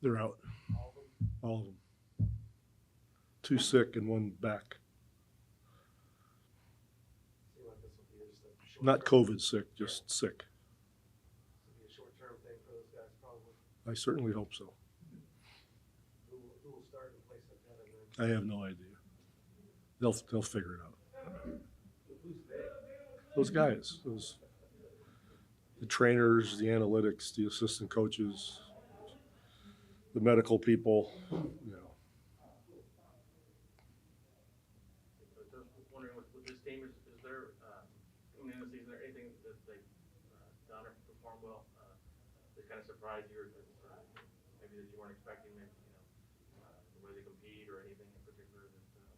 They're out. All of them. Two sick and one back. Not COVID sick, just sick. I certainly hope so. I have no idea. They'll figure it out. Those guys, the trainers, the analytics, the assistant coaches, the medical people, you know. Wondering with this team, is there coming in the season, there anything that they've done or performed well that kind of surprised you, or maybe that you weren't expecting, maybe the way they compete or anything in particular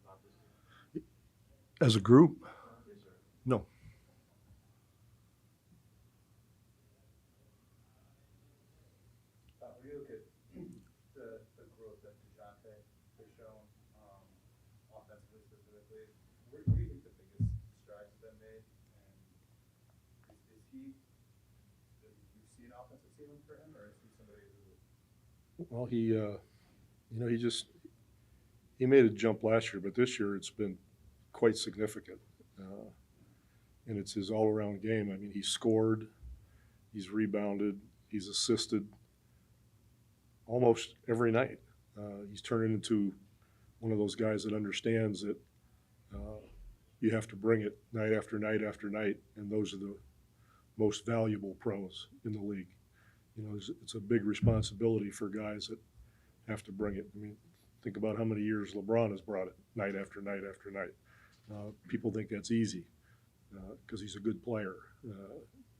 about this team? As a group, Yes, sir. no. When you look at the growth that Dejounte has shown, offensively specifically, where do you think the biggest strides have been made? And is he, do you see an offensive ceiling for him, or is he somebody who? Well, he made a jump last year, but this year it's been quite significant. And it's his all-around game. I mean, he scored, he's rebounded, he's assisted almost every night. He's turning into one of those guys that understands that you have to bring it night after night after night, and those are the most valuable pros in the league. You know, it's a big responsibility for guys that have to bring it. I mean, think about how many years LeBron has brought it night after night after night. People think that's easy because he's a good player.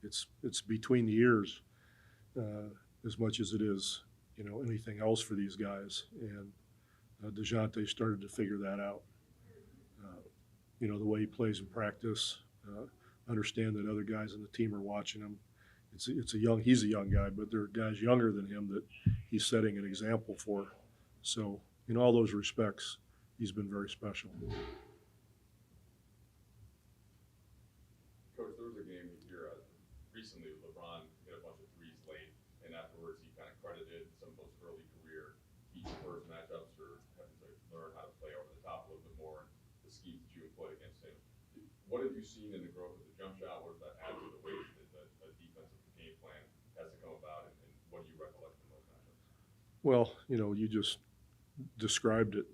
It's between the ears as much as it is, you know, anything else for these guys. And Dejounte started to figure that out. You know, the way he plays in practice, understand that other guys on the team are watching him. He's a young guy, but there are guys younger than him that he's setting an example for. So in all those respects, he's been very special. Coach, there was a game here recently with LeBron hit a bunch of threes late, and afterwards he kind of credited some of those early career key Spurs matchups for having to learn how to play over the top a little bit more, and the schemes that you employed against him. What have you seen in the growth of the jump shot? What does that add to the way that the defensive game plan has to come about, and what do you recollect from those matchups? Well, you know, you just described it.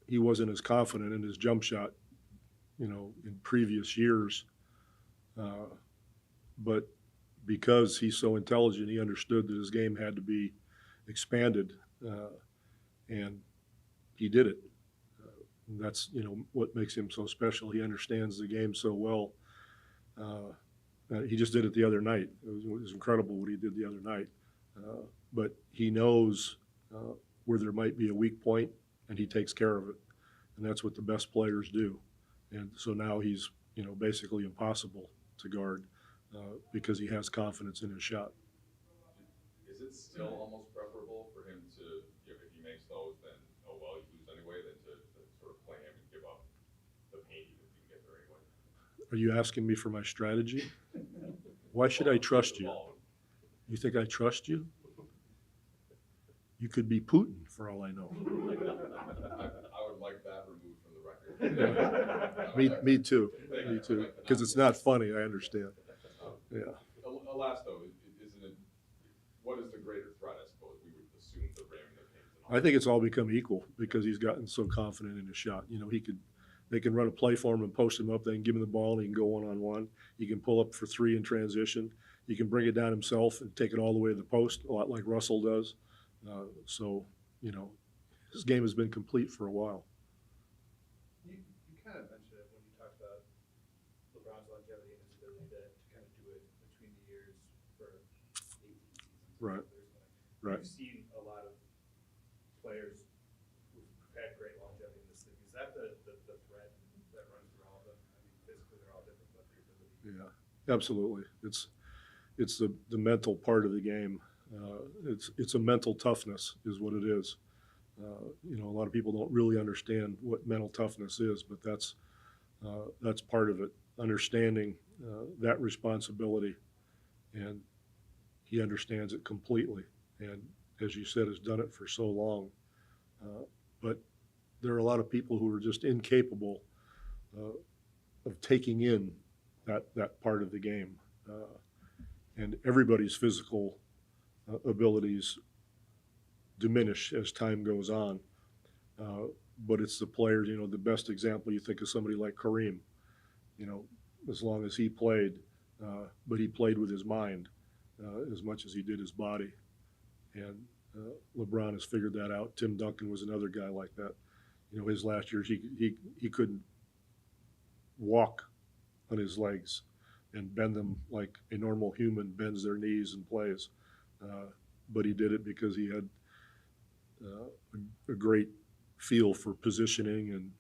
He wasn't as confident in his jump shot, you know, in previous years. But because he's so intelligent, he understood that his game had to be expanded, and he did it. That's, you know, what makes him so special. He understands the game so well. He just did it the other night. It was incredible what he did the other night. But he knows where there might be a weak point, and he takes care of it. And that's what the best players do. And so now he's, you know, basically impossible to guard because he has confidence in his shot. Is it still almost preferable for him to, if he makes those, then, oh, well, you lose anyway, than to sort of play him and give up the paint even if you can get there anyway? Are you asking me for my strategy? Why should I trust you? You think I trust you? You could be Putin, for all I know. I would like that removed from the record. Yeah. Me too. Me too. Because it's not funny, I understand. Yeah. Alas, though, isn't it, what is the greater threat, I suppose? We would assume the ramming the paint. I think it's all become equal because he's gotten so confident in his shot. You know, they can run a play for him and post him up. They can give him the ball and he can go one-on-one. He can pull up for three in transition. He can bring it down himself and take it all the way to the post, a lot like Russell does. So, you know, his game has been complete for a while. You kind of mentioned it when you talked about LeBron's longevity and his ability to kind of do it between the years for 18 seasons. Right. Right. You've seen a lot of players who've had great longevity in this league. Is that the thread that runs through all of them? I mean, physically they're all different, but the ability. Yeah, absolutely. It's the mental part of the game. It's a mental toughness is what it is. You know, a lot of people don't really understand what mental toughness is, but that's part of it. Understanding that responsibility and he understands it completely. And as you said, has done it for so long. But there are a lot of people who are just incapable of taking in that part of the game. And everybody's physical abilities diminish as time goes on. But it's the players, the best example, you think of somebody like Kareem, as long as he played, but he played with his mind as much as he did his body. And LeBron has figured that out. Tim Duncan was another guy like that. His last years, he couldn't walk on his legs and bend them like a normal human bends their knees and plays. But he did it because he had a great feel for positioning and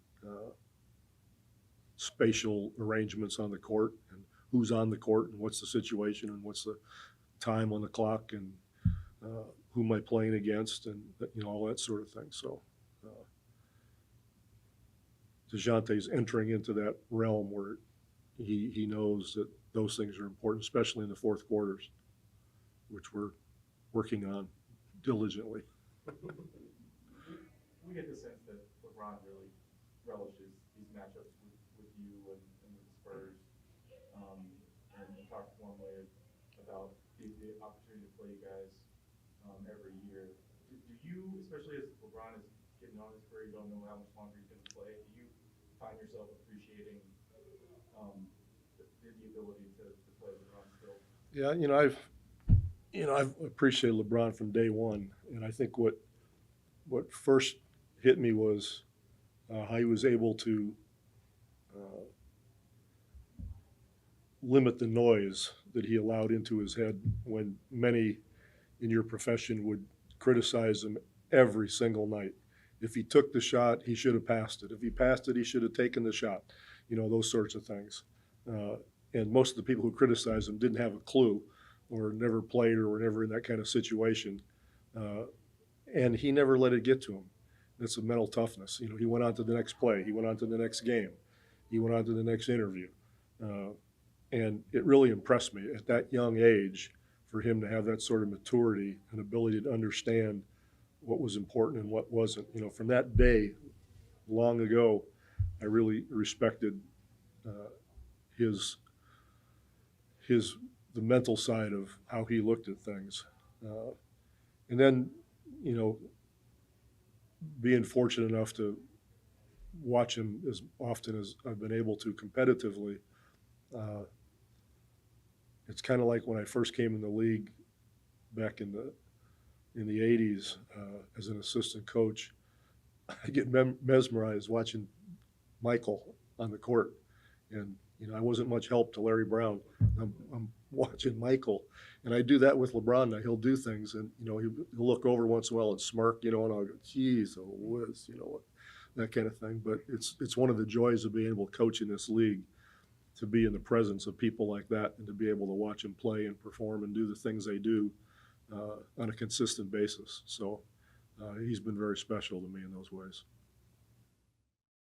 spatial arrangements on the court, and who's on the court and what's the situation and what's the time on the clock, and who am I playing against, and all that sort of thing. So Dejounte's entering into that realm where he knows that those things are important, especially in the fourth quarters, which we're working on diligently. We get the sense that LeBron really relishes these matchups with you and with the Spurs, and talked warmly about the opportunity to play you guys every year. Do you, especially as LeBron is getting on his career, you don't know how much longer he's going to play, do you find yourself appreciating the ability to play LeBron still? Yeah, I've appreciated LeBron from day one, and I think what first hit me was how he was able to limit the noise that he allowed into his head when many in your profession would criticize him every single night. If he took the shot, he should have passed it. If he passed it, he should have taken the shot. Those sorts of things. And most of the people who criticized him didn't have a clue, or never played, or were never in that kind of situation. And he never let it get to him. That's a mental toughness. He went on to the next play. He went on to the next game. He went on to the next interview. And it really impressed me at that young age for him to have that sort of maturity and ability to understand what was important and what wasn't. From that day, long ago, I really respected the mental side of how he looked at things. And then, being fortunate enough to watch him as often as I've been able to competitively, it's kind of like when I first came in the league back in the 80s as an assistant coach. I get mesmerized watching Michael on the court, and I wasn't much help to Larry Brown. I'm watching Michael, and I do that with LeBron now. He'll do things, and he'll look over once in a while and smirk, and I'll go, "Geez, oh, whiz," that kind of thing. But it's one of the joys of being able to coach in this league, to be in the presence of people like that, and to be able to watch them play and perform and do the things they do on a consistent basis. So he's been very special to me in those ways.